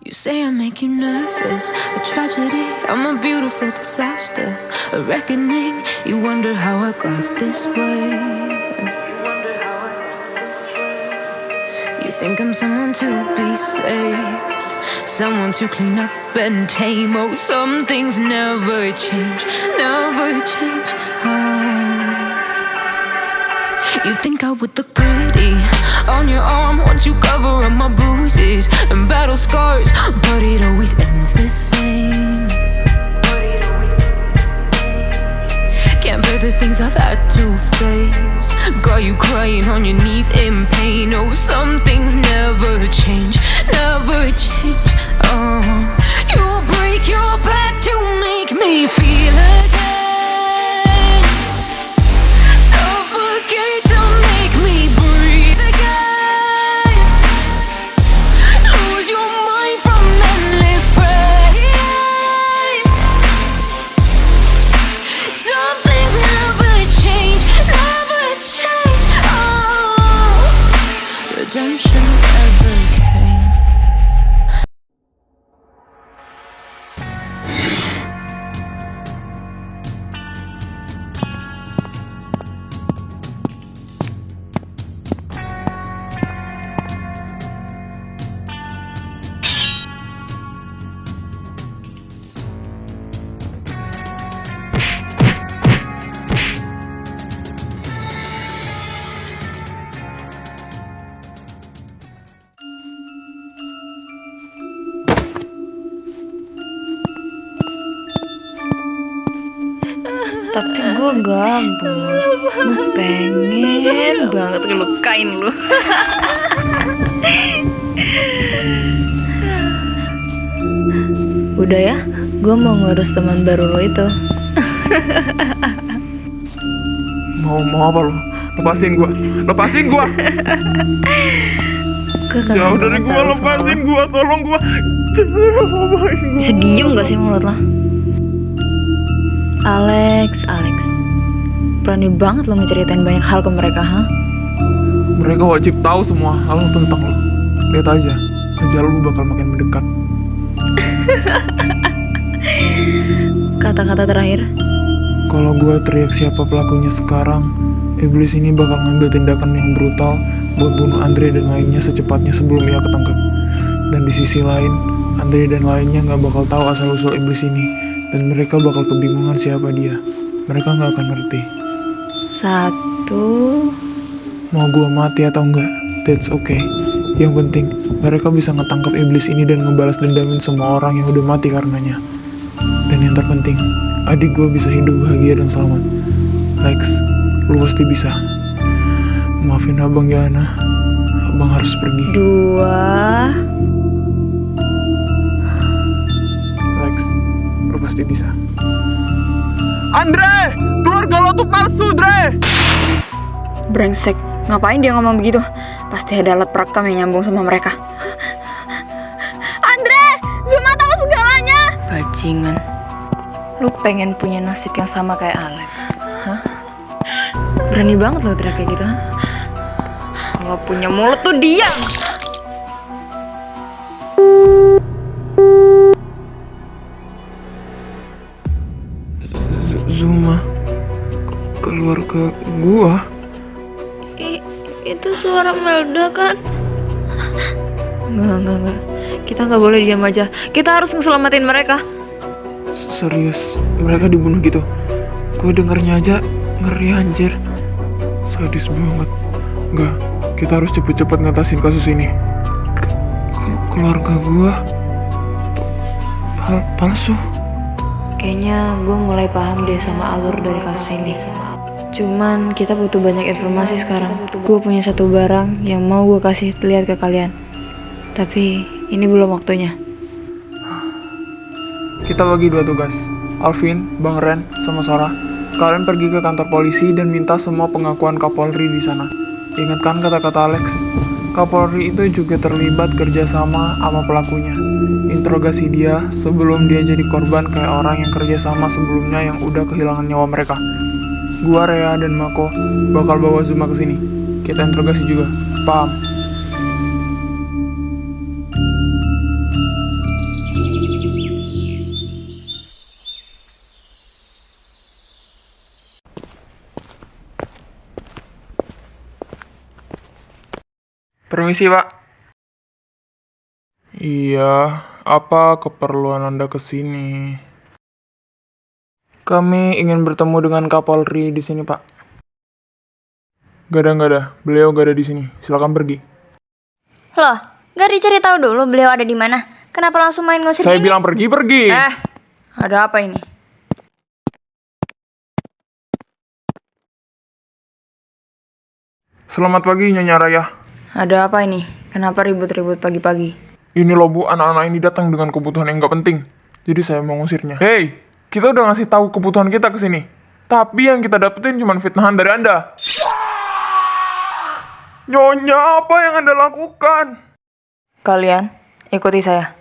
You say I make you nervous, a tragedy, I'm a beautiful disaster, a reckoning, you wonder how I got this way. You think I'm someone to be saved, someone to clean up and tame. Oh, some things never change, never change. You think I would look pretty on your arm once you cover up my bruises and battle scars, but it always ends the same. Can't bear the things I've had to face, got you crying on your knees in pain. Oh, some things never change, never change. You'll break your back to make me feel again, suffocate to make me breathe again, lose your mind from endless pain. Some things never change, never change. Redemption never came. Tapi gue gabung, gue pengen banget ngelukain lu. Udah ya, gue mau ngurus teman baru lo itu. Mau apa lo? Lepasin gua. Jauh dari gua, lepasin gua, tolong gua. Jangan ngapain gua. Bisa diem gak sih mulut lo? Alex, berani banget lo ngeceritain banyak hal ke mereka, ha? Mereka wajib tahu semua hal tentang lo. Lihat aja, ajal lu bakal makin mendekat. Kata-kata terakhir. Kalau gua teriak siapa pelakunya sekarang, iblis ini bakal ngambil tindakan yang brutal buat bunuh Andre dan lainnya secepatnya sebelum ia ketangkep. Dan di sisi lain, Andre dan lainnya gak bakal tahu asal-usul iblis ini, dan mereka bakal kebingungan siapa dia. Mereka gak akan ngerti. 1. Mau gua mati atau enggak, that's okay. Yang penting, mereka bisa ngetangkap iblis ini dan ngebalas dendamin semua orang yang udah mati karenanya. Dan yang terpenting, adik gua bisa hidup bahagia dan selamat. Lex, lu pasti bisa. Maafin abang ya, Ana. Abang harus pergi. 2. Lex, lu pasti bisa. Andre! Keluarga lo tuh palsu, Dre! Brengsek, ngapain dia ngomong begitu? Pasti ada alat perekam yang nyambung sama mereka. Andre! Zuma tahu segalanya! Bajingan. Lu pengen punya nasib yang sama kayak Alex? Hah? Berani banget lo teriak kayak gitu, ha? Kalau punya mulut tuh diam! Zuma, keluarga gua. Itu suara Melda kan? Enggak. Kita nggak boleh diam aja. Kita harus ngeselamatin mereka. Serius, mereka dibunuh gitu? Gue dengernya aja ngeri anjir. Sadis banget. Enggak, kita harus cepet-cepet ngatasin kasus ini. Keluarga gua palsu. Kayaknya gue mulai paham deh sama alur dari kasus ini. Cuman kita butuh banyak informasi sekarang. Gue punya satu barang yang mau gue kasih lihat ke kalian. Tapi ini belum waktunya. Kita bagi 2 tugas. Alvin, Bang Ren, sama Sora. Kalian pergi ke kantor polisi dan minta semua pengakuan Kapolri di sana. Ingatkan kata-kata Alex. Kapolri itu juga terlibat kerjasama sama pelakunya. Interogasi dia sebelum dia jadi korban kayak orang yang kerjasama sebelumnya yang udah kehilangan nyawa mereka. Gua, Rea, dan Mako bakal bawa Zuma ke sini. Kita interogasi juga. Paham? Permisi, Pak. Iya, apa keperluan Anda ke sini? Kami ingin bertemu dengan Kapolri di sini, Pak. Gak ada. Beliau gak ada di sini. Silakan pergi. Loh, gak dicari tahu dulu beliau ada di mana? Kenapa langsung main ngusir Saya gini? bilang pergi. Ada apa ini? Selamat pagi, Nyonya Raya. Ada apa ini? Kenapa ribut-ribut pagi-pagi? Ini loh, Bu, anak-anak ini datang dengan kebutuhan yang gak penting. Jadi saya mau ngusirnya. Hei, kita udah ngasih tahu kebutuhan kita ke sini. Tapi yang kita dapetin cuma fitnahan dari Anda. Nyonya, apa yang Anda lakukan? Kalian, ikuti saya.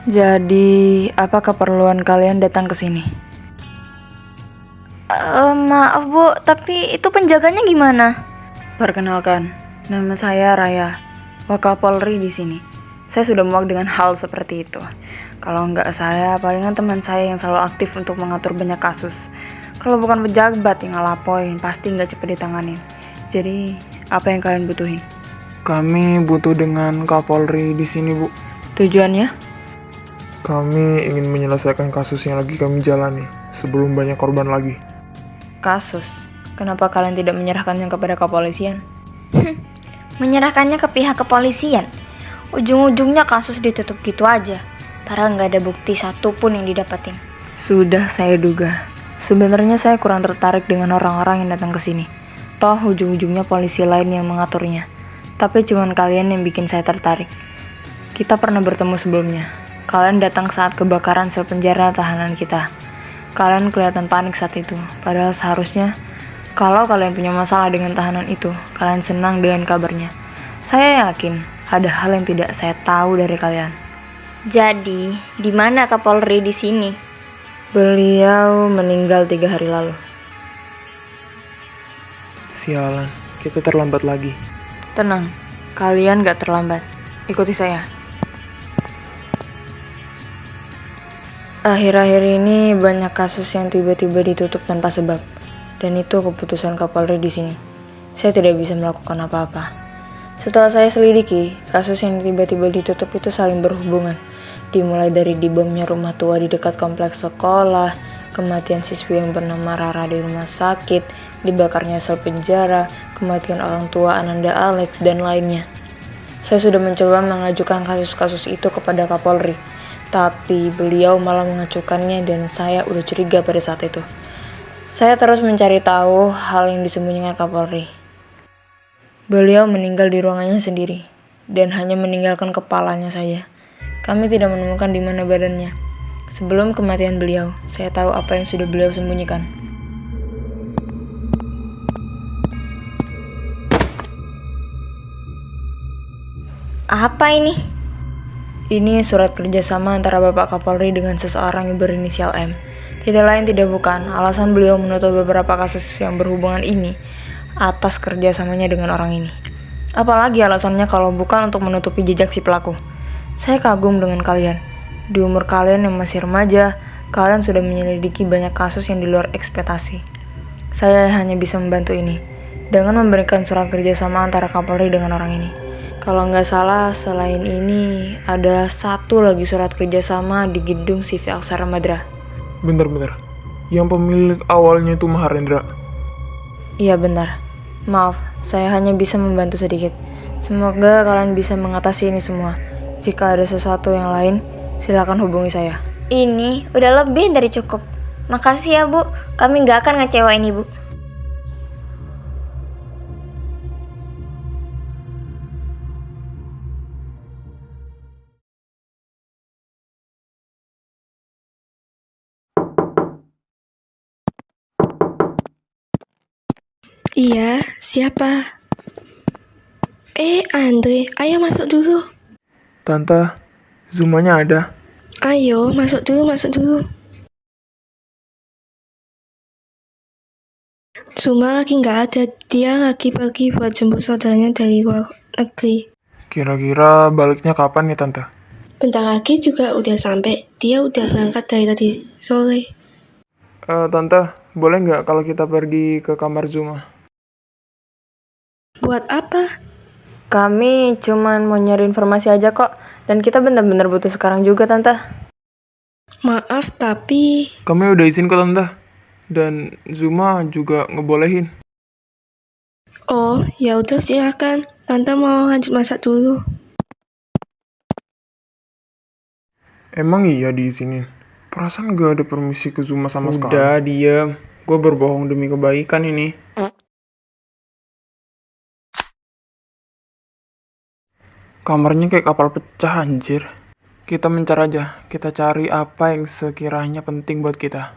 Jadi, apa keperluan kalian datang ke sini? Maaf Bu, tapi itu penjaganya gimana? Perkenalkan, nama saya Raya, Wakapolri di sini. Saya sudah muak dengan hal seperti itu. Kalau nggak saya, palingan teman saya yang selalu aktif untuk mengatur banyak kasus. Kalau bukan pejabat yang ngelaporin, pasti nggak cepet ditanganin. Jadi, apa yang kalian butuhin? Kami butuh dengan Kapolri di sini, Bu. Tujuannya? Kami ingin menyelesaikan kasus yang lagi kami jalani sebelum banyak korban lagi. Kasus? Kenapa kalian tidak menyerahkannya kepada kepolisian? Menyerahkannya ke pihak kepolisian. Ujung-ujungnya kasus ditutup gitu aja. Padahal nggak ada bukti satupun yang didapatin. Sudah saya duga. Sebenarnya saya kurang tertarik dengan orang-orang yang datang ke sini. Toh ujung-ujungnya polisi lain yang mengaturnya. Tapi cuman kalian yang bikin saya tertarik. Kita pernah bertemu sebelumnya. Kalian datang saat kebakaran sel penjara tahanan kita. Kalian kelihatan panik saat itu. Padahal seharusnya kalau kalian punya masalah dengan tahanan itu, kalian senang dengan kabarnya. Saya yakin ada hal yang tidak saya tahu dari kalian. Jadi, di mana Kapolri di sini? Beliau meninggal 3 hari lalu. Sialan, kita terlambat lagi. Tenang, kalian gak terlambat. Ikuti saya. Akhir-akhir ini banyak kasus yang tiba-tiba ditutup tanpa sebab. Dan itu keputusan Kapolri di sini. Saya tidak bisa melakukan apa-apa. Setelah saya selidiki, kasus yang tiba-tiba ditutup itu saling berhubungan. Dimulai dari dibomnya rumah tua di dekat kompleks sekolah, kematian siswi yang bernama Rara di rumah sakit, dibakarnya sel penjara, kematian orang tua Ananda Alex, dan lainnya. Saya sudah mencoba mengajukan kasus-kasus itu kepada Kapolri, tapi beliau malah mengacukannya dan saya udah curiga pada saat itu. Saya terus mencari tahu hal yang disembunyikan Kapolri. Beliau meninggal di ruangannya sendiri dan hanya meninggalkan kepalanya saja. Kami tidak menemukan di mana badannya. Sebelum kematian beliau, saya tahu apa yang sudah beliau sembunyikan. Apa ini? Ini surat kerjasama antara Bapak Kapolri dengan seseorang yang berinisial M. Tidak lain tidak bukan, alasan beliau menutup beberapa kasus yang berhubungan ini atas kerjasamanya dengan orang ini. Apalagi alasannya kalau bukan untuk menutupi jejak si pelaku. Saya kagum dengan kalian. Di umur kalian yang masih remaja, kalian sudah menyelidiki banyak kasus yang di luar ekspektasi. Saya hanya bisa membantu ini dengan memberikan surat kerjasama antara Kapolri dengan orang ini. Kalau nggak salah, selain ini ada satu lagi surat kerjasama di gedung CV Aksara Madra. Bentar. Yang pemilik awalnya itu Maharendra. Iya benar. Maaf, saya hanya bisa membantu sedikit. Semoga kalian bisa mengatasi ini semua. Jika ada sesuatu yang lain, silakan hubungi saya. Ini udah lebih dari cukup. Makasih ya Bu, kami nggak akan ngecewain Ibu. Iya, siapa? Andre, ayo masuk dulu. Tante, Zumanya ada. Ayo, masuk dulu. Zuma lagi nggak ada, dia lagi pergi buat jemput saudaranya dari luar negeri. Kira-kira baliknya kapan ya, Tante? bentar lagi juga udah sampai. Dia udah berangkat dari tadi sore. Tante, boleh nggak kalau kita pergi ke kamar Zuma? Buat apa? Kami cuman mau nyari informasi aja kok. Dan kita bener-bener butuh sekarang juga, Tante. Maaf, tapi Kami udah izin ke Tante. Dan Zuma juga ngebolehin. oh, ya udah silakan. Tante mau lanjut masak dulu. Emang iya diizinin? Perasaan gak ada permisi ke Zuma sama sekali. Udah, diem. Gue berbohong demi kebaikan ini. Kamarnya kayak kapal pecah, anjir. Kita mencar aja. Kita cari apa yang sekiranya penting buat kita.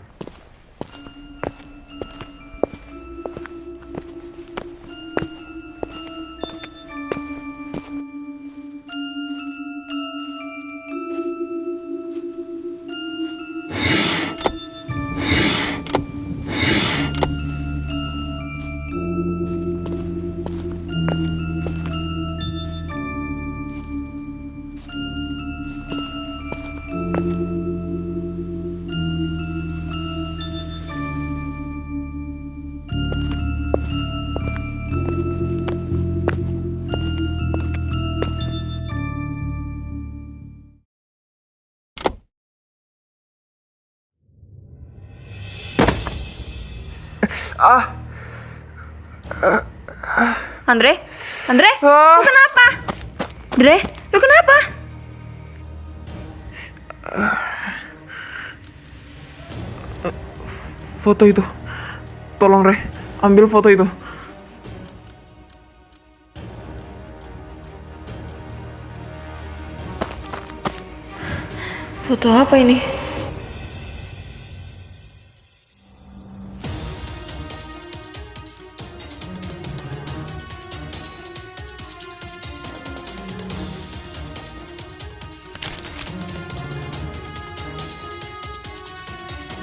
Andre? Lu kenapa? Dre, lu kenapa? Foto itu. Tolong, Re. Ambil foto itu. Foto apa ini?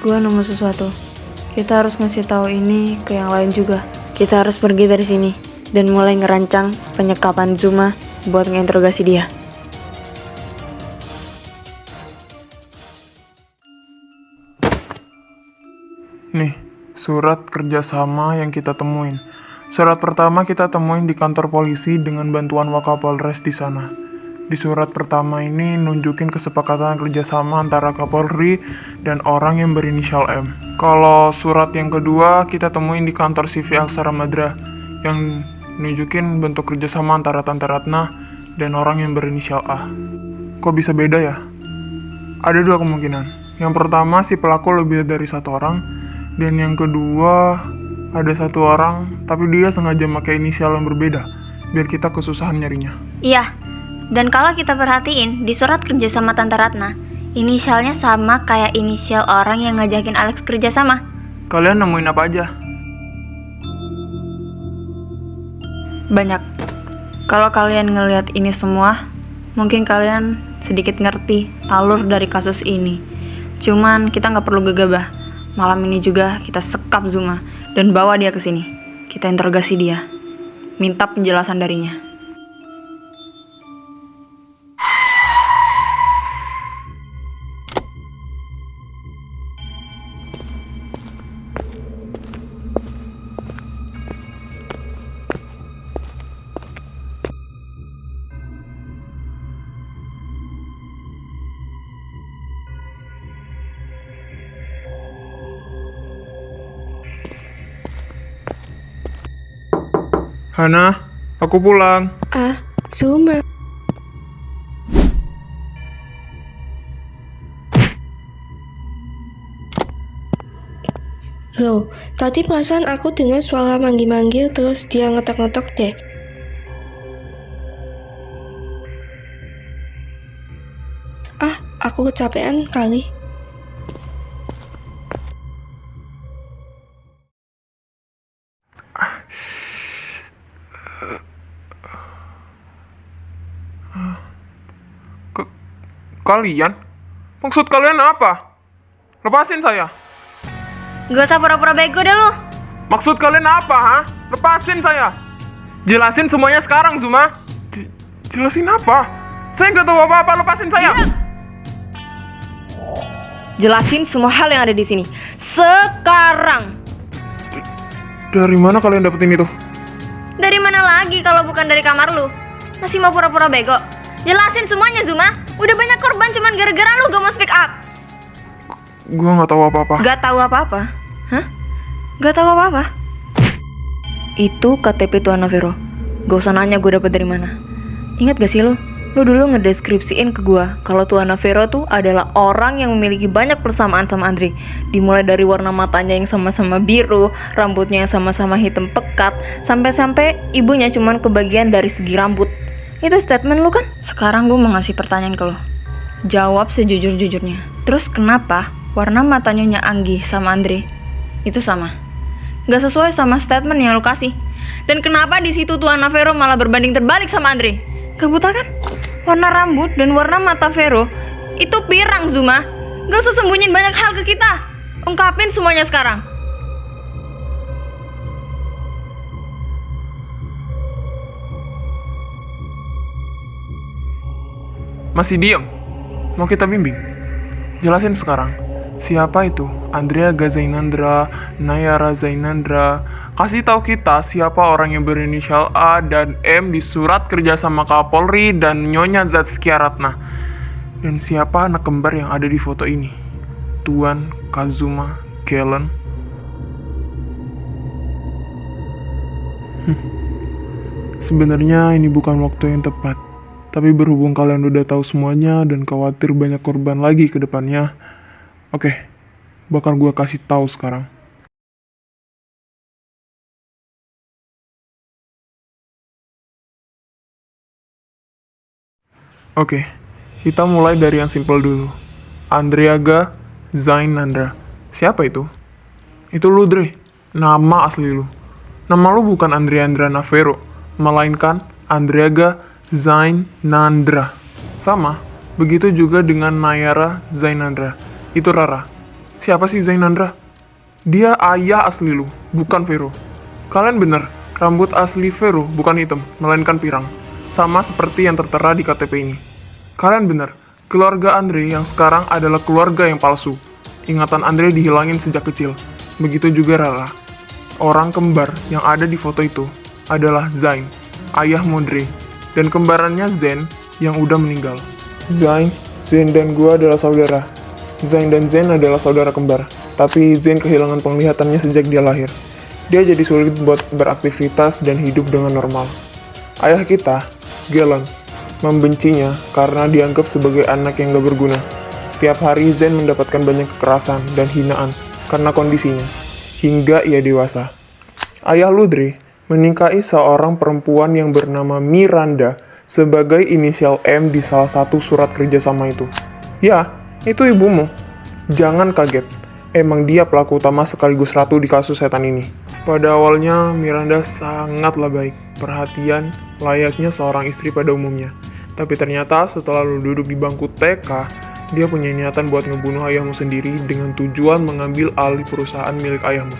Gua nemu sesuatu. Kita harus ngasih tahu ini ke yang lain juga. Kita harus pergi dari sini dan mulai ngerancang penyekapan Zuma buat nginterogasi dia. Nih, surat kerjasama yang kita temuin. Surat pertama kita temuin di kantor polisi dengan bantuan Wakapolres di sana. Di surat pertama ini nunjukin kesepakatan kerjasama antara Kapolri dan orang yang berinisial M. Kalau surat yang kedua kita temuin di kantor CV Aksara Madra yang nunjukin bentuk kerjasama antara Tante Ratna dan orang yang berinisial A. Kok bisa beda ya? Ada dua kemungkinan. Yang pertama si pelaku lebih dari satu orang, dan yang kedua ada satu orang tapi dia sengaja pakai inisial yang berbeda biar kita kesusahan nyarinya. Iya, dan kalau kita perhatiin di surat kerja sama Tante Ratna, inisialnya sama kayak inisial orang yang ngajakin Alex kerja sama. Kalian nemuin apa aja? Banyak. Kalau kalian ngelihat ini semua, mungkin kalian sedikit ngerti alur dari kasus ini. Cuman kita nggak perlu gegabah. Malam ini juga kita sekap Zuma dan bawa dia ke sini. Kita interogasi dia. Minta penjelasan darinya. Hana, aku pulang. Ah, Zuma. Loh, tadi perasaan aku dengar suara manggil-manggil terus dia ngetok-ngetok deh. Ah, aku kecapean kali. Kalian? Maksud kalian apa? Lepasin saya. Gak usah pura-pura bego deh lu. Maksud kalian apa, ha? Lepasin saya. Jelasin semuanya sekarang, Zuma. Jelasin apa? Saya nggak tahu apa-apa, lepasin saya! Jelasin semua hal yang ada di sini. Sekarang! Dari mana kalian dapetin itu? Dari mana lagi kalau bukan dari kamar lu? Masih mau pura-pura bego? Jelasin semuanya, Zuma. Udah banyak korban cuman gara-gara lu gak mau speak up. Gua nggak tahu apa-apa. Gak tahu apa-apa? Hah? Gak tahu apa-apa? Itu KTP Tuan Vero. Gak usah nanya gue dapet dari mana. Ingat gak sih lo? Lo dulu ngedeskripsiin ke gue kalau Tuan Vero tuh adalah orang yang memiliki banyak persamaan sama Andre. Dimulai dari warna matanya yang sama-sama biru, rambutnya yang sama-sama hitam pekat, sampai-sampai ibunya cuman kebagian dari segi rambut. Itu statement lo kan? Sekarang gue mau ngasih pertanyaan ke lo. Jawab sejujur-jujurnya. Terus kenapa warna matanya Nyonya Anggi sama Andre itu sama? Gak sesuai sama statement yang lo kasih. Dan kenapa di situ Tuan Vero malah berbanding terbalik sama Andre? Gak buta kan? Warna rambut dan warna mata Vero itu pirang, Zuma. Gak usah sembunyiin banyak hal ke kita. Ungkapin semuanya sekarang. Masih diam? Mau kita bimbing? Jelasin sekarang. Siapa itu? Andrea Gazainandra, Nayara Zainandra. Kasih tahu kita siapa orang yang berinisial A dan M di surat kerjasama Kapolri dan Nyonya Zaskia Ratna. Dan siapa anak kembar yang ada di foto ini? Tuan Kazuma Galen. Sebenarnya ini bukan waktu yang tepat. Tapi berhubung kalian udah tahu semuanya dan khawatir banyak korban lagi ke depannya, oke, bakal gue kasih tahu sekarang. Oke, kita mulai dari yang simpel dulu. Andreaga Zainandra. Siapa itu? Itu lu, Dre. Nama asli lu. Nama lu bukan Andreandra Navero, melainkan Andreaga Zainandra. Sama, begitu juga dengan Nayara Zainandra. Itu Rara. Siapa sih Zainandra? Dia ayah asli lu, bukan Vero. Kalian bener, rambut asli Vero bukan hitam, melainkan pirang. Sama seperti yang tertera di KTP ini. Kalian bener, keluarga Andre yang sekarang adalah keluarga yang palsu. Ingatan Andre dihilangin sejak kecil. Begitu juga Rara. Orang kembar yang ada di foto itu adalah Zain, ayah Mondre, dan kembarannya Zen yang udah meninggal. Zen dan gua adalah saudara. Zain dan Zen adalah saudara kembar, tapi Zen kehilangan penglihatannya sejak dia lahir. Dia jadi sulit buat beraktivitas dan hidup dengan normal. Ayah kita, Galen, membencinya karena dianggap sebagai anak yang gak berguna. Tiap hari Zen mendapatkan banyak kekerasan dan hinaan karena kondisinya, hingga ia dewasa. Ayah Ludre menikahi seorang perempuan yang bernama Miranda sebagai inisial M di salah satu surat kerjasama itu. Ya, itu ibumu. Jangan kaget, emang dia pelaku utama sekaligus ratu di kasus setan ini. Pada awalnya, Miranda sangatlah baik, perhatian, layaknya seorang istri pada umumnya. Tapi ternyata setelah lu duduk di bangku TK, dia punya niatan buat ngebunuh ayahmu sendiri dengan tujuan mengambil alih perusahaan milik ayahmu.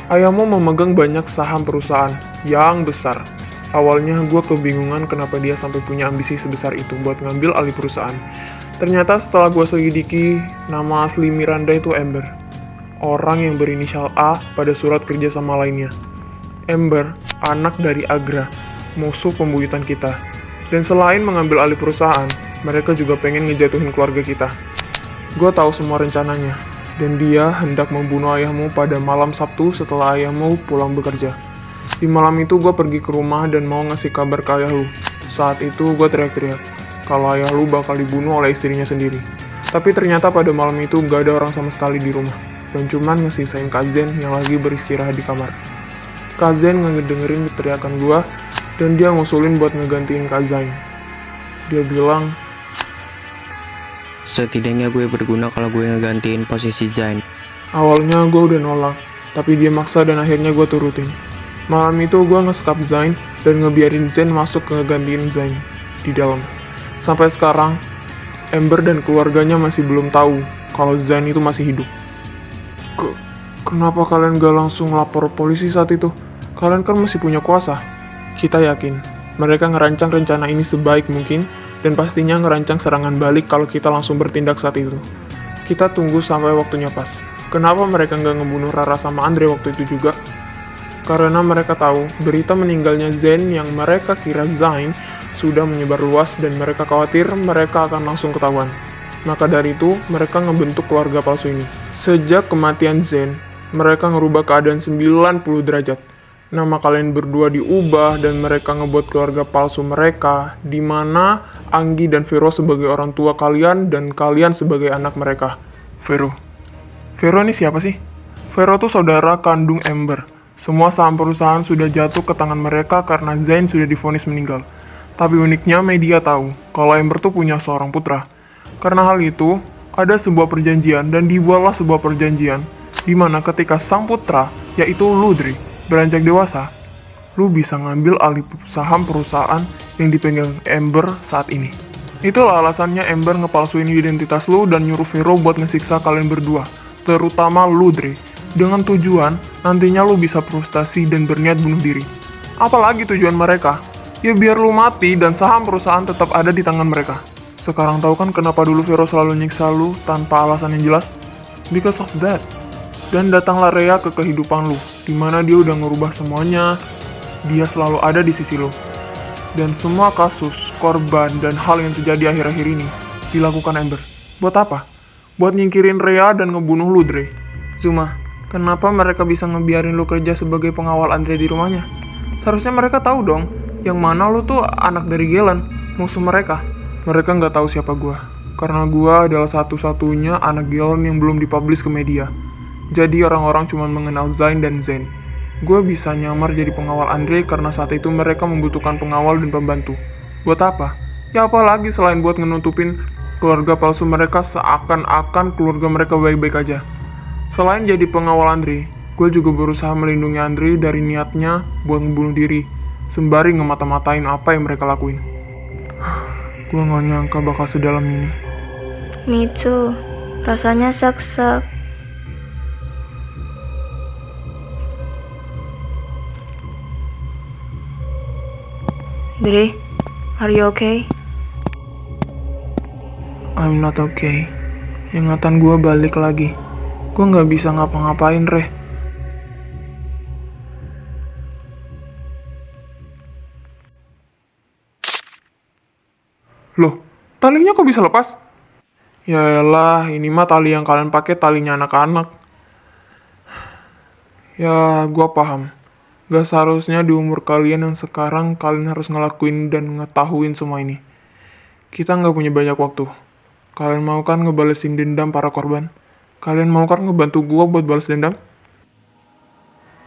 Ayahmu memegang banyak saham perusahaan yang besar. Awalnya gue kebingungan kenapa dia sampai punya ambisi sebesar itu buat ngambil alih perusahaan. Ternyata setelah gue selidiki, nama asli Miranda itu Ember. Orang yang berinisial A pada surat kerjasama lainnya. Ember, anak dari Agra, musuh pembuyutan kita. Dan selain mengambil alih perusahaan, mereka juga pengen ngejatuhin keluarga kita. Gue tahu semua rencananya, dan dia hendak membunuh ayahmu pada malam Sabtu setelah ayahmu pulang bekerja. Di malam itu gue pergi ke rumah dan mau ngasih kabar ke ayah lu. Saat itu gue teriak-teriak kalau ayah lu bakal dibunuh oleh istrinya sendiri. Tapi ternyata pada malam itu gak ada orang sama sekali di rumah, dan cuman ngesisain Kak Zen yang lagi beristirahat di kamar. Kak Zen ngedengerin teriakan gue, dan dia ngusulin buat ngegantiin Kak Zain. Dia bilang, setidaknya gue berguna kalau gue ngegantiin posisi Zain. awalnya gue udah nolak, tapi dia maksa dan akhirnya gue turutin. Malam itu gue nge-skap Zain dan ngebiarin Zen masuk ke ngegantiin Zain di dalam. Sampai sekarang, Ember dan keluarganya masih belum tahu kalau Zain itu masih hidup. Kenapa kalian gak langsung lapor polisi saat itu? Kalian kan masih punya kuasa. Kita yakin, mereka ngerancang rencana ini sebaik mungkin dan pastinya ngerancang serangan balik kalau kita langsung bertindak saat itu. Kita tunggu sampai waktunya pas. Kenapa mereka nggak ngebunuh Rara sama Andre waktu itu juga? Karena mereka tahu berita meninggalnya Zain yang mereka kira Zain sudah menyebar luas dan mereka khawatir mereka akan langsung ketahuan. Maka dari itu, mereka ngebentuk keluarga palsu ini. Sejak kematian Zain, mereka ngerubah keadaan 90 derajat. Nama kalian berdua diubah dan mereka ngebuat keluarga palsu mereka, di mana Anggi dan Vero sebagai orang tua kalian dan kalian sebagai anak mereka. Vero ini siapa sih? Vero tuh saudara kandung Ember. Semua saham perusahaan sudah jatuh ke tangan mereka karena Zain sudah divonis meninggal. Tapi uniknya media tahu kalau Ember tuh punya seorang putra. Karena hal itu, ada sebuah perjanjian dan dibuatlah sebuah perjanjian di mana ketika sang putra, yaitu Ludri, beranjak dewasa, lu bisa ngambil alih saham perusahaan yang dipegang Ember saat ini. Itulah alasannya Ember ngepalsuin identitas lu dan nyuruh Vero buat ngesiksa kalian berdua, terutama Ludri, dengan tujuan nantinya lu bisa frustasi dan berniat bunuh diri. Apalagi tujuan mereka? Ya biar lu mati dan saham perusahaan tetap ada di tangan mereka. Sekarang tahu kan kenapa dulu Vero selalu nyiksa lu tanpa alasan yang jelas? Because of that. Dan datanglah Rhea ke kehidupan lu, dimana dia udah ngerubah semuanya, dia selalu ada di sisi lu. Dan semua kasus, korban, dan hal yang terjadi akhir-akhir ini dilakukan Ember. Buat apa? Buat nyingkirin Rhea dan ngebunuh lu, Dre. Zuma, kenapa mereka bisa ngebiarin lu kerja sebagai pengawal Andre di rumahnya? Seharusnya mereka tahu dong, yang mana lu tuh anak dari Galen, musuh mereka. Mereka nggak tahu siapa gua, karena gua adalah satu-satunya anak Galen yang belum dipublish ke media. Jadi orang-orang cuma mengenal Zain dan Zain. Gue bisa nyamar jadi pengawal Andre karena saat itu mereka membutuhkan pengawal dan pembantu. Buat apa? Ya apalagi selain buat ngenutupin keluarga palsu mereka seakan-akan keluarga mereka baik-baik aja. Selain jadi pengawal Andre, gue juga berusaha melindungi Andre dari niatnya buat ngebunuh diri, sembari ngemata-matain apa yang mereka lakuin. Gue gak nyangka bakal sedalam ini. Mitsu, rasanya sek-sek. Dre, are you okay? I'm not okay. Ingatan gue balik lagi. Gue gak bisa ngapa-ngapain, Reh. Loh, talinya kok bisa lepas? Yaelah, ini mah tali yang kalian pakai talinya anak-anak. Ya, gue paham. Gak seharusnya di umur kalian yang sekarang kalian harus ngelakuin dan ngetahuin semua ini. Kita gak punya banyak waktu. Kalian mau kan ngebalesin dendam para korban? Kalian mau kan ngebantu gua buat balas dendam?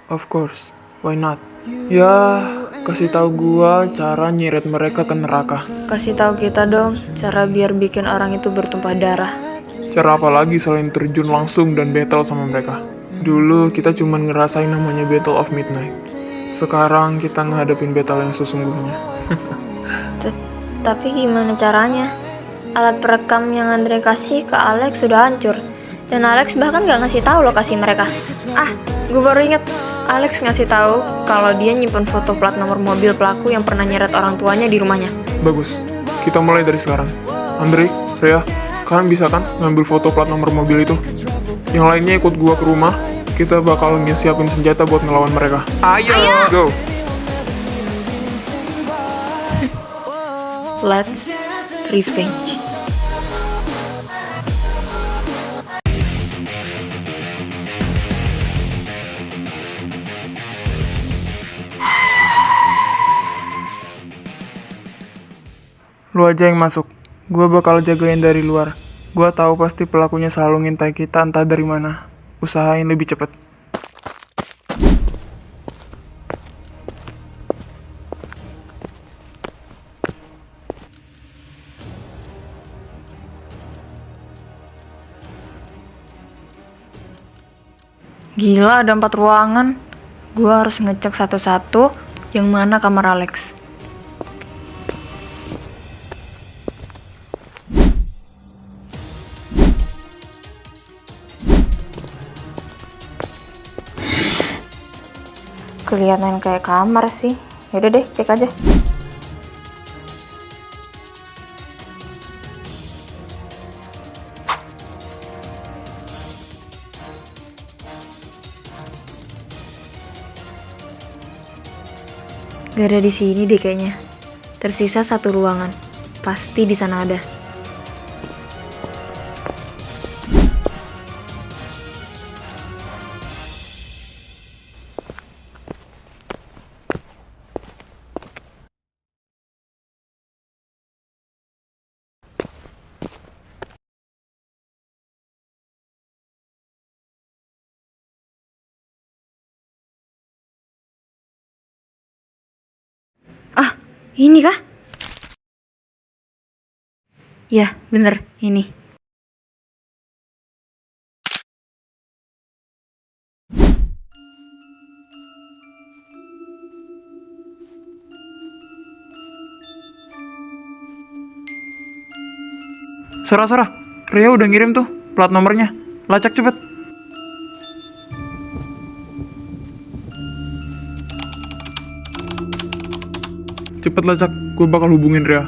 Of course, why not? Ya, kasih tahu gua cara nyeret mereka ke neraka. Kasih tahu kita dong, cara biar bikin orang itu bertumpah darah. Cara apa lagi selain terjun langsung dan battle sama mereka? Dulu kita cuma ngerasain namanya Battle of Midnight. Sekarang kita ngadepin battle yang sesungguhnya. Tapi gimana caranya? Alat perekam yang Andre kasih ke Alex sudah hancur. Dan Alex bahkan gak ngasih tahu lokasi mereka. Gue baru inget, Alex ngasih tahu kalau dia nyimpen foto plat nomor mobil pelaku yang pernah nyeret orang tuanya di rumahnya. Bagus, kita mulai dari sekarang. Andre, Rhea, kalian bisa kan ngambil foto plat nomor mobil itu? Yang lainnya ikut gua ke rumah, kita bakal siapin senjata buat ngelawan mereka. Ayo! Go! Let's revenge. Lu aja yang masuk. Gua bakal jagain dari luar. Gua tahu pasti pelakunya selalu ngintai kita entah dari mana. Usahain lebih cepet. Gila, ada 4 ruangan. Gue harus ngecek satu-satu yang mana kamar Alex. Kelihatan kayak kamar sih. Yaudah deh, cek aja. Gak ada di sini deh kayaknya. Tersisa satu ruangan. Pasti di sana ada. Ah, ini kah? Ya, bener, ini. Sora, Ria udah ngirim tuh plat nomornya. Lacak cepet. Cepet lacak, gue bakal hubungin Ria.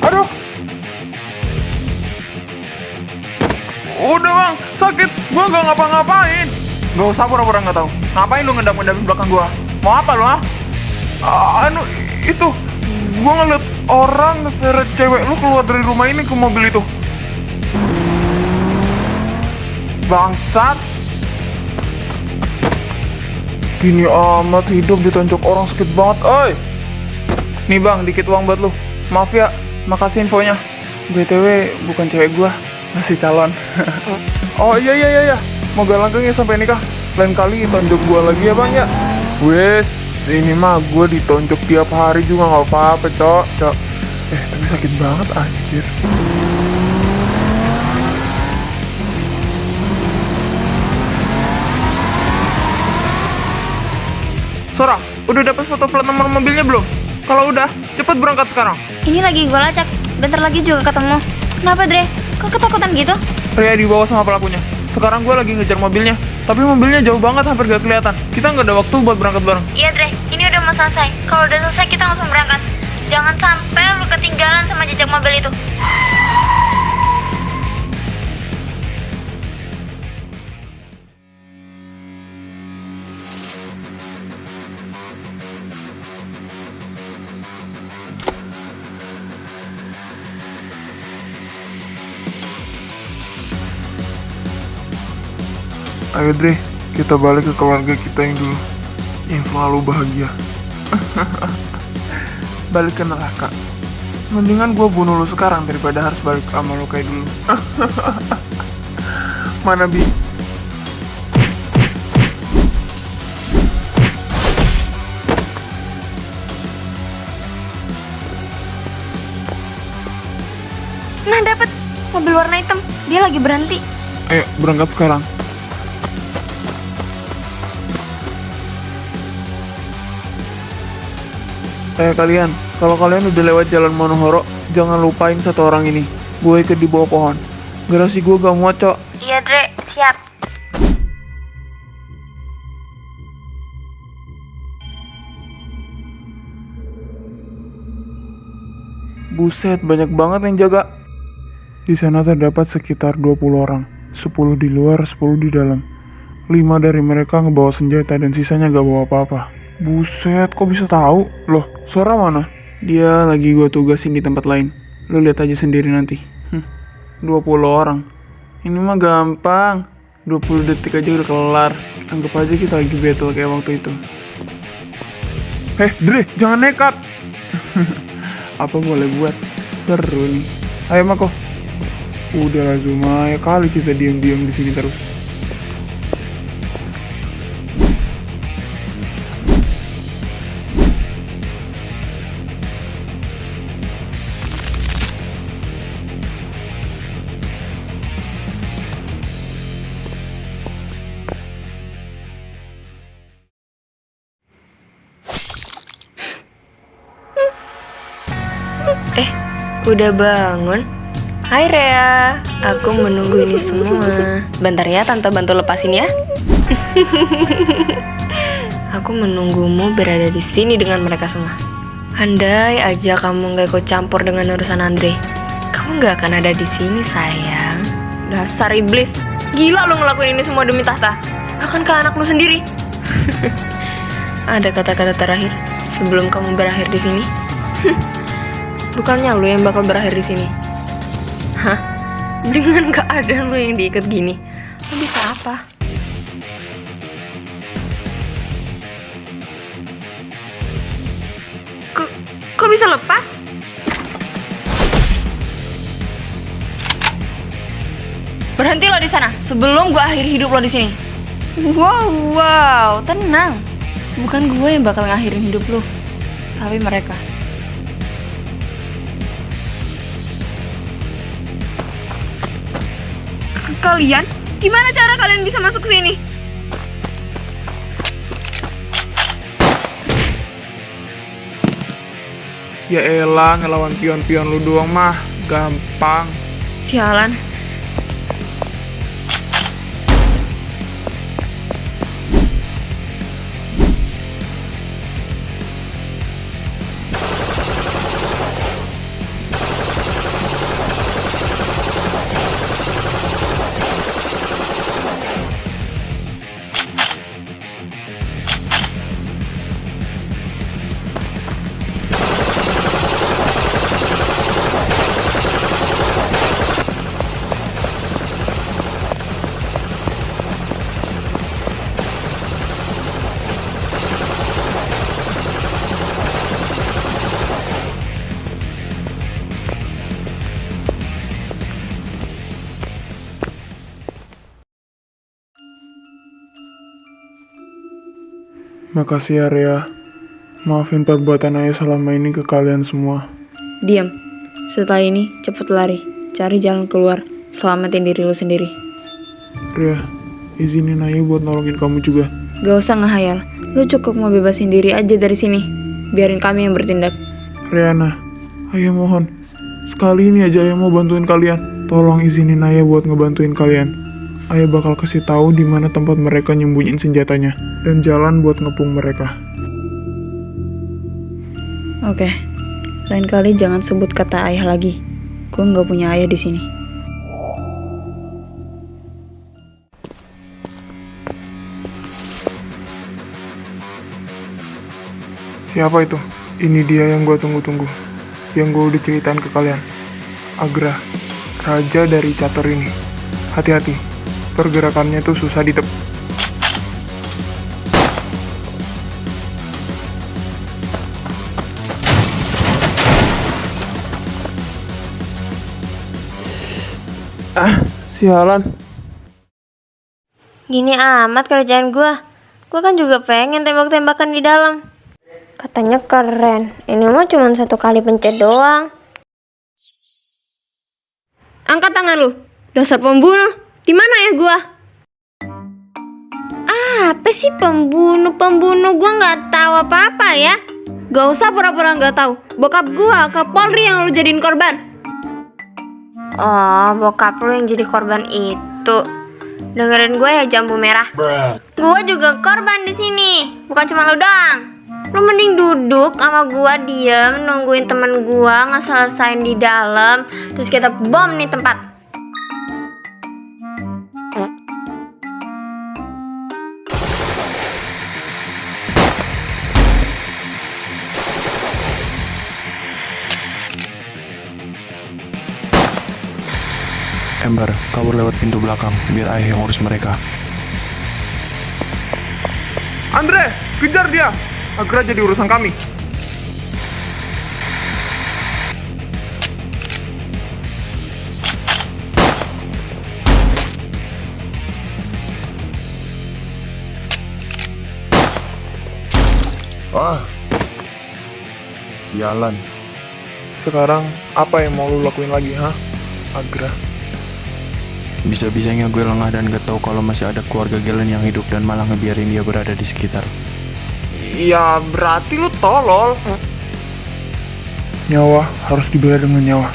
Aduh! Udah bang, sakit. Gua nggak ngapa-ngapain. Gak usah pura-pura nggak tahu. Ngapain lu ngedam-ngedamin belakang gua? Mau apa lu, ah? Itu. Gua ngeliat orang ngeseret cewek lu keluar dari rumah ini ke mobil itu. Bangsat. Gini amat hidup ditonjok orang sakit banget, oi. Nih bang, dikit uang buat lu. Maaf ya, makasih infonya. BTW bukan cewek gua, masih calon. Oh iya. Moga langgeng ya sampai nikah. Lain kali tonjok gua lagi ya bang ya. Wes, ini mah gua ditonjok tiap hari juga nggak apa-apa, cok. Tapi sakit banget anjir. Sora, udah dapat foto plat nomor mobilnya belum? Kalau udah, cepet berangkat sekarang. Ini lagi gue lacak, bentar lagi juga ketemu. Kenapa Dre? Kok ketakutan gitu? Ria dibawa sama pelakunya. Sekarang gue lagi ngejar mobilnya, tapi mobilnya jauh banget hampir gak kelihatan. Kita nggak ada waktu buat berangkat bareng. Iya Dre, ini udah mau selesai. Kalau udah selesai kita langsung berangkat. Jangan sampai lu ketinggalan sama jejak mobil itu. Ayo Dre, kita balik ke keluarga kita yang dulu, yang selalu bahagia. Balik ke neraka. Mendingan gue bunuh lu sekarang daripada harus balik sama lu kayak dulu. Mana Bi? Nah dapet mobil warna hitam, dia lagi berhenti. Ayo berangkat sekarang. Kalian, kalau kalian udah lewat jalan Monohoro, jangan lupain satu orang ini. Gue ikut di bawah pohon. Garasi gue gak muat, cok. Iya Dre, siap. Buset, banyak banget yang jaga. Di sana terdapat sekitar 20 orang. 10 di luar, 10 di dalam. 5 dari mereka ngebawa senjata dan sisanya gak bawa apa-apa. Buset, kok bisa tahu? Loh, Sora mana? Dia lagi gua tugasin di tempat lain. Lu lihat aja sendiri nanti. 20 orang. Ini mah gampang. 20 detik aja udah kelar. Anggap aja kita lagi battle kayak waktu itu. Dre, jangan nekat. Apa boleh buat? Seru nih. Ayo Mako. Udah lah Zuma, ya kali kita diam-diam di sini terus. Udah bangun? Hai Rea, aku menunggu ini semua. Bentar ya, tante bantu lepasin ya. Aku menunggumu berada di sini dengan mereka semua. Andai aja kamu gak ikut campur dengan urusan Andre, kamu gak akan ada di sini sayang. Dasar iblis, gila lo ngelakuin ini semua demi tahta. Akankah anak lu sendiri? Ada kata-kata terakhir sebelum kamu berakhir di sini? Bukannya lu yang bakal berakhir di sini? Hah? Dengan keadaan lu yang diikat gini, lu bisa apa? Kok bisa lepas? Berhenti lo di sana sebelum gua akhiri hidup lo di sini. Wow, tenang. Bukan gue yang bakal ngakhirin hidup lo, tapi mereka. Kalian? Gimana cara kalian bisa masuk ke sini? Ya elah, ngelawan pion-pion lu doang mah. Gampang. Sialan. Makasih ya Rea. Maafin perbuatan ayah selama ini ke kalian semua. Diam. Setelah ini, cepet lari. Cari jalan keluar. Selamatin diri lu sendiri. Rea, izinin ayah buat nolongin kamu juga. Gak usah ngehayal. Lu cukup mau bebasin diri aja dari sini. Biarin kami yang bertindak. Reana, ayah mohon. Sekali ini aja ayah mau bantuin kalian. Tolong izinin ayah buat ngebantuin kalian. Ayah bakal kasih tahu di mana tempat mereka nyembunyiin senjatanya dan jalan buat ngepung mereka. Oke. Lain kali jangan sebut kata ayah lagi. Gue nggak punya ayah di sini. Siapa itu? Ini dia yang gue tunggu-tunggu. Yang gue udah ceritain ke kalian. Agra, raja dari catur ini. Hati-hati, pergerakannya tuh susah ditebak. Sialan. Gini amat kerjaan gue. Gue kan juga pengen tembak-tembakan di dalam. Katanya keren. Ini mah cuma 1 kali pencet doang. Angkat tangan lu. Dasar pembunuh. Di mana ya gua? Apa sih pembunuh? Gue nggak tahu apa-apa ya. Gak usah pura-pura gak tahu. Bokap gua Kapolri yang lu jadiin korban. Oh, bokap lu yang jadi korban itu. Dengerin gue ya, jambu merah. Gue juga korban di sini. Bukan cuma lu doang. Lu mending duduk sama gue diem nungguin temen gue ngeselesain di dalam. Terus kita bom nih tempat. Ember, kabur lewat pintu belakang, biar ayah yang urus mereka. Andre, kejar dia! Agra jadi urusan kami. Wah, sialan. Sekarang, apa yang mau lu lakuin lagi, ha? Agra. Bisa-bisanya gue lengah dan gak tahu kalau masih ada keluarga Galen yang hidup dan malah ngebiarin dia berada di sekitar. Ya, berarti lu tolol. Nyawa harus dibayar dengan nyawa.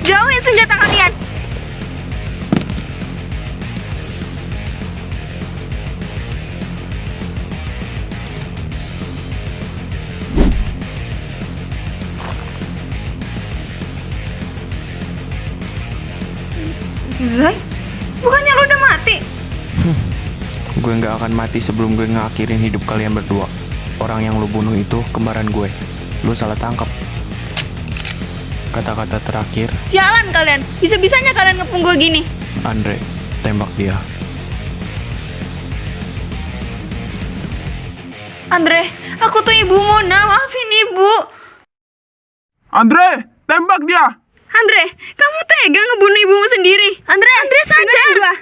Jauhin senjata kalian. Zai, bukannya lu udah mati? Gue nggak akan mati sebelum gue ngakhirin hidup kalian berdua. Orang yang lu bunuh itu kembaran gue. Lu salah tangkap. Kata-kata terakhir, Sialan kalian. Bisa-bisanya kalian ngepung gue gini. Andre, tembak dia. Andre, aku tuh ibumu, nah maafin ibu. Andre, tembak dia! Andre, kamu tega ngebunuh ibumu sendiri. Andre sadar. Gua.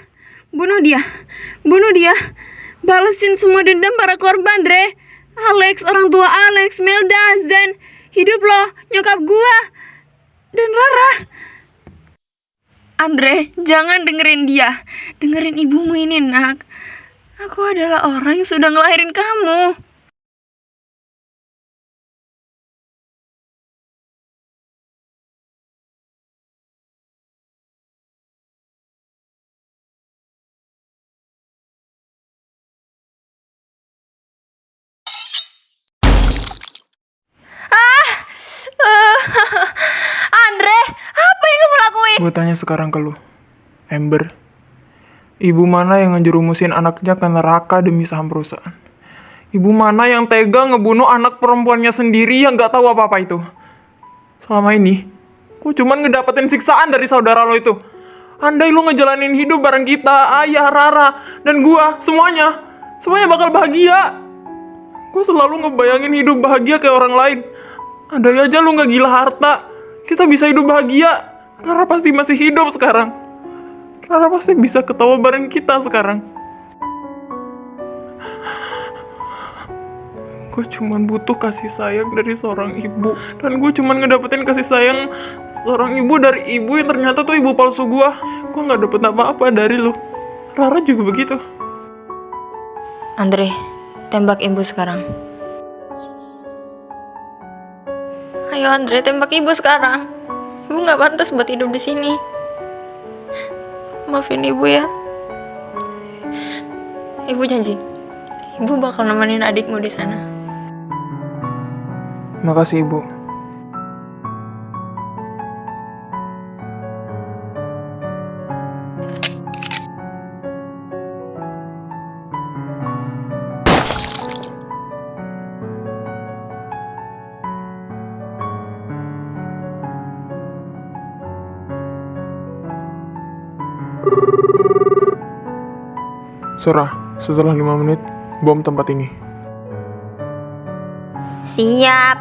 Bunuh dia. Balesin semua dendam para korban, Andre. Alex, orang tua Alex, Melda, Zen. Hidup loh, nyokap gua. Dan Rara. Andre, jangan dengerin dia. Dengerin ibumu ini, nak. Aku adalah orang yang sudah ngelahirin kamu. Andre, apa yang kamu lakuin? Gue tanya sekarang ke lu, Ember. Ibu mana yang ngejerumusin anaknya ke neraka demi saham perusahaan? Ibu mana yang tega ngebunuh anak perempuannya sendiri yang gak tahu apa-apa itu? Selama ini, gue cuman ngedapetin siksaan dari saudara lo itu. Andai lu ngejalanin hidup bareng kita, ayah, Rara, dan gua, semuanya bakal bahagia. Gue selalu ngebayangin hidup bahagia kayak orang lain. Andai aja lu gak gila harta, kita bisa hidup bahagia. Rara pasti masih hidup sekarang. Rara pasti bisa ketawa bareng kita sekarang. Gue cuman butuh kasih sayang dari seorang ibu. Dan gue cuman ngedapetin kasih sayang seorang ibu dari ibu yang ternyata tuh ibu palsu gue. Gue gak dapet apa-apa dari lu. Rara juga begitu. Andre, tembak ibu sekarang. Ayo Andre, tembak ibu sekarang. Ibu nggak pantas buat hidup di sini. Maafin ibu ya. Ibu janji, ibu bakal nemenin adikmu di sana. Makasih ibu. Surah, setelah 5 menit, bom tempat ini. Siap.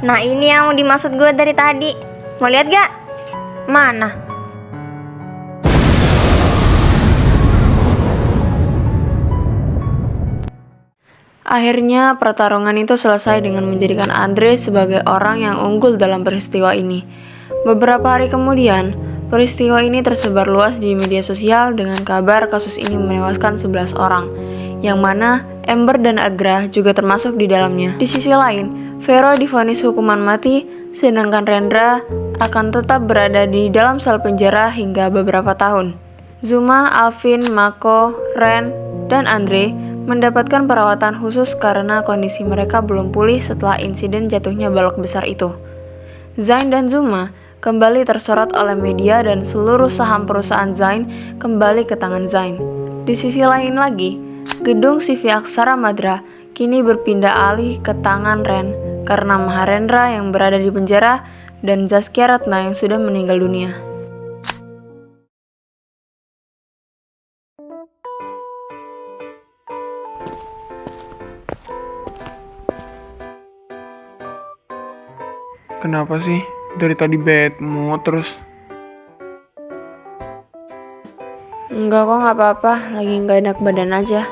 Nah ini yang dimaksud gue dari tadi. Mau lihat gak? Mana? Akhirnya pertarungan itu selesai dengan menjadikan Andre sebagai orang yang unggul dalam peristiwa ini. Beberapa hari kemudian, peristiwa ini tersebar luas di media sosial dengan kabar kasus ini menewaskan 11 orang, yang mana Ember dan Agra juga termasuk di dalamnya. Di sisi lain, Vero divonis hukuman mati, sedangkan Rendra akan tetap berada di dalam sel penjara hingga beberapa tahun. Zuma, Alvin, Mako, Ren, dan Andre mendapatkan perawatan khusus karena kondisi mereka belum pulih setelah insiden jatuhnya balok besar itu. Zain dan Zuma kembali tersorot oleh media dan seluruh saham perusahaan Zain kembali ke tangan Zain. Di sisi lain lagi, gedung CV Aksara Madra kini berpindah alih ke tangan Ren karena Maharendra yang berada di penjara dan Zaskia Ratna yang sudah meninggal dunia. Kenapa sih? Dari tadi bad mood terus. Enggak kok, nggak apa-apa, lagi nggak enak badan aja.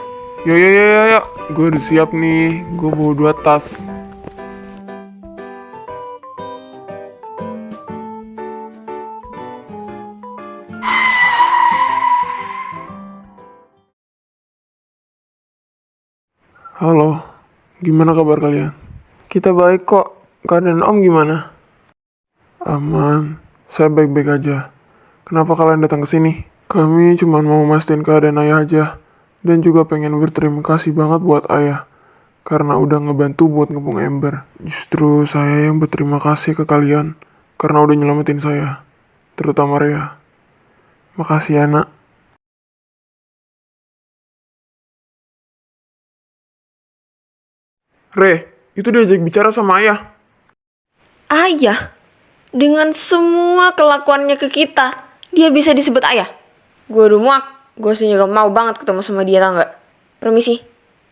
Yo. Gue udah siap nih. Gue bawa 2 tas. Halo, gimana kabar kalian? Kita baik kok. keadaan Om gimana? Aman, saya baik-baik aja. Kenapa kalian datang ke sini? Kami cuma mau mastiin keadaan ayah aja. Dan juga pengen berterima kasih banget buat ayah. Karena udah ngebantu buat ngepung Ember. Justru saya yang berterima kasih ke kalian. Karena udah nyelamatin saya. Terutama Rea. Makasih ya, Nak. Re, itu diajak bicara sama ayah. Ayah, dengan semua kelakuannya ke kita, dia bisa disebut ayah. Gue udah muak, gue sih juga mau banget ketemu sama dia, tau gak? Permisi,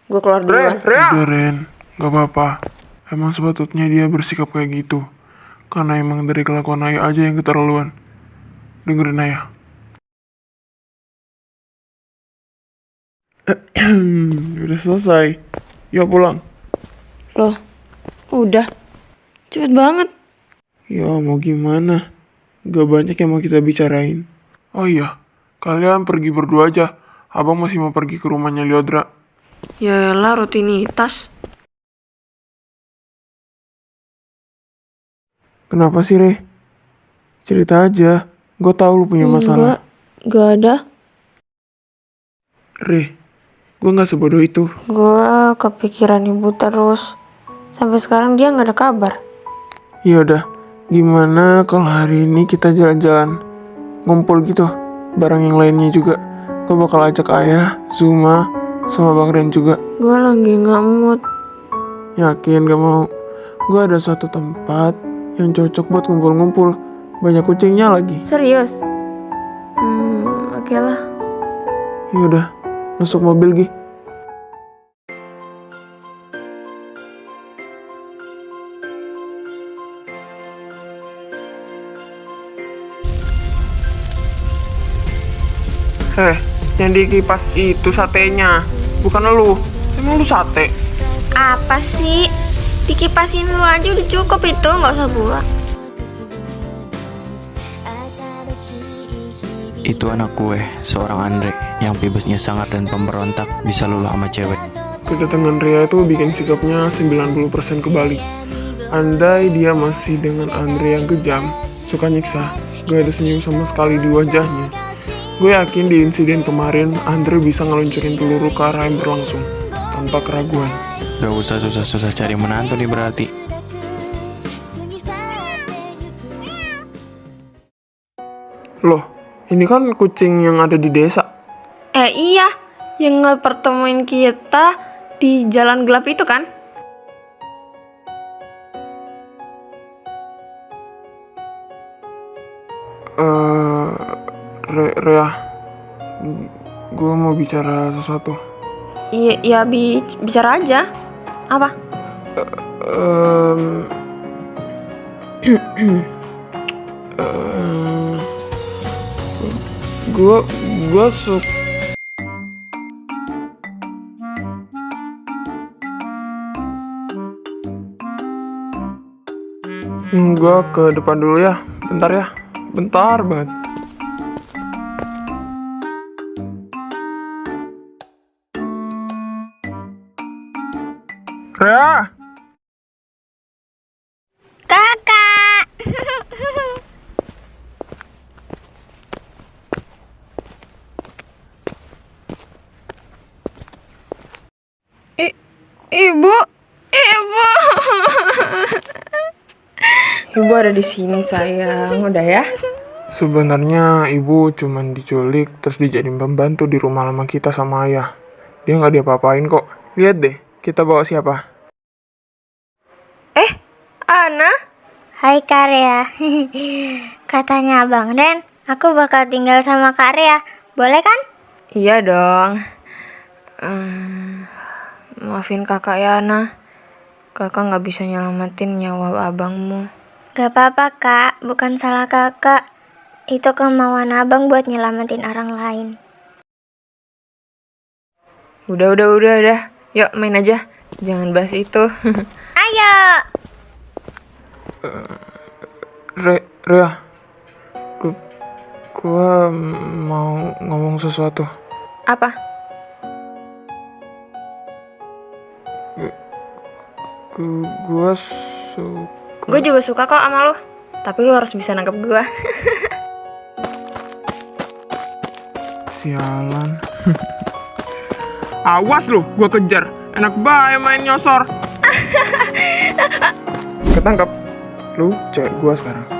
gue keluar duluan. Rea! Udah Ren, gak apa-apa. Emang sepatutnya dia bersikap kayak gitu. Karena emang dari kelakuan ayah aja yang keterlaluan. Dengerin ayah. Udah selesai. Yuk pulang. Loh, udah. Cepet banget. Ya mau gimana? Gak banyak yang mau kita bicarain. Oh iya, kalian pergi berdua aja. Abang masih mau pergi ke rumahnya Lyodra. Yaelah, rutinitas. Kenapa sih, Re? Cerita aja. Gue tahu lu punya masalah. Gak ada. Re, gue gak sebodoh itu. Gue kepikiran ibu terus. Sampai sekarang dia gak ada kabar. Yaudah, gimana kalau hari ini kita jalan-jalan? Ngumpul gitu, bareng yang lainnya juga. Gue bakal ajak ayah, Zuma, sama Bang Ren juga. Gue lagi gak mood. Yakin gak mau? Gue ada suatu tempat yang cocok buat ngumpul-ngumpul. Banyak kucingnya lagi. Serius? Oke lah. Yaudah, masuk mobil Gi. Yang dikipas itu satenya, bukan lu. Emang lu sate? Apa sih? Dikipasin lu aja udah cukup itu, nggak usah gua. Itu anak gue, seorang Andre, yang pibesnya sangar dan pemberontak, bisa luluh sama cewek. Kedatangan Rea itu bikin sikapnya 90% kebalik. Andai dia masih dengan Andre yang kejam, suka nyiksa, gak ada senyum sama sekali di wajahnya. Gue yakin di insiden kemarin, Andre bisa ngeluncurin peluru ke arah yang berlangsung, tanpa keraguan. Gak usah susah-susah cari menantu nih berarti. Loh, ini kan kucing yang ada di desa. Iya, yang ngepertemuin kita di jalan gelap itu kan? Rea, gue mau bicara sesuatu. Iya, bicara aja. Apa? Gue suka. Gue ke depan dulu ya, bentar ya, bentar banget. Rea! Kakak. Ibu. Ibu ada di sini sayang, udah ya? Sebenarnya ibu cuman diculik terus dijadiin pembantu di rumah lama kita sama ayah. Dia nggak diapa-apain kok. Lihat deh, kita bawa siapa? Ana? Hai Kak Rea. Katanya Abang Ren, aku bakal tinggal sama Kak Rea. Boleh kan? Iya dong. Maafin kakak ya, Ana. Kakak gak bisa nyelamatin nyawa abangmu. Gak apa-apa Kak, bukan salah kakak. Itu kemauan abang buat nyelamatin orang lain. Udah. Yuk main aja. Jangan bahas itu. Ayo! Rea, gue mau ngomong sesuatu. Apa? Gue suka Gue juga suka kok sama lu. Tapi lu harus bisa nangkep gue. Sialan. Awas lu, gue kejar. Enak banget main nyosor. Ketangkep. Lu cewek gue sekarang.